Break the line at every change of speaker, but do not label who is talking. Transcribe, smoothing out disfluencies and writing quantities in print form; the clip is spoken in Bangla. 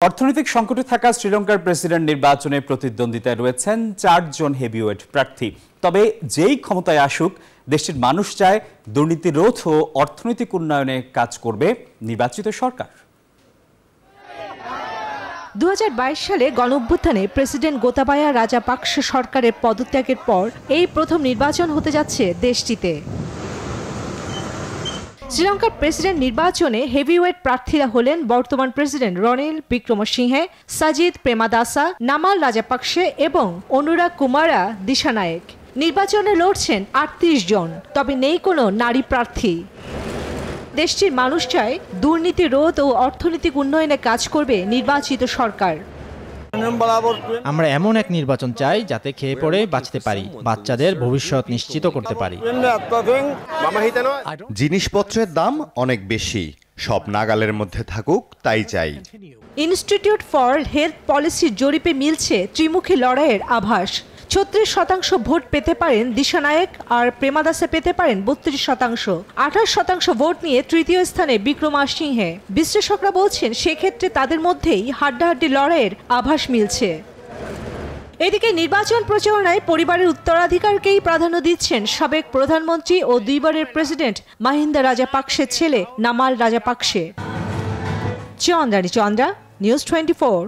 অর্থনৈতিক সংকটে থাকা শ্রীলঙ্কার প্রেসিডেন্ট নির্বাচনে প্রতিদ্বন্দ্বিতায় রয়েছেন ৪ জন হেভিওয়েট প্রার্থী। তবে যেই ক্ষমতায় আসুক, দেশটির মানুষ চায় দুর্নীতি রোধ ও অর্থনৈতিক উন্নয়নে কাজ করবে নির্বাচিত সরকার।
২০২২ সালে গণঅভ্যুত্থানে প্রেসিডেন্ট গোতাবায়া রাজাপাকসে সরকারের পদত্যাগের পর এই প্রথম নির্বাচন হতে যাচ্ছে দেশটিতে। শ্রীলঙ্কার প্রেসিডেন্ট নির্বাচনে হেভিওয়েট প্রার্থীরা হলেন বর্তমান প্রেসিডেন্ট রনিল বিক্রমসিংহে, সাজিদ প্রেমাদাসা, নামাল রাজাপাকসে এবং অনুরাগ কুমারা দিশানায়েক। নির্বাচনে লড়ছেন ৩৮ জন, তবে নেই কোনো নারী প্রার্থী। দেশটির মানুষ চায় দুর্নীতি রোধ ও অর্থনৈতিক উন্নয়নে কাজ করবে নির্বাচিত সরকার।
আমরা এমন এক নির্বাচন চাই যাতে খেয়ে পড়ে বাঁচতে পারি, বাচ্চাদের ভবিষ্যৎ নিশ্চিত করতে পারি।
জিনিসপত্রের দাম অনেক বেশি, সব নাগালের মধ্যে থাকুক তাই চাই।
ইনস্টিটিউট ফর হেলথ পলিসির জরিপে মিলছে ত্রিমুখী লড়াইয়ের আভাস। ৩৬% ভোট পেতে পারেন দিশানায়েক, আর প্রেমাদাসে পেতে পারেন ৩২%। ২৮% ভোট নিয়ে তৃতীয় স্থানে বিক্রমসিংহে। বিশ্লেষকরা বলছেন সেক্ষেত্রে তাদের মধ্যেই হাড্ডাহাড্ডি লড়াইয়ের আভাস মিলছে। এদিকে নির্বাচন প্রচারণায় পরিবারের উত্তরাধিকারকেই প্রাধান্য দিচ্ছেন সাবেক প্রধানমন্ত্রী ও দুইবারের প্রেসিডেন্ট মাহিন্দা রাজাপাকসের ছেলে নামাল রাজাপাকসে। চন্দ্রানী চন্দ্রা, নিউজ 24।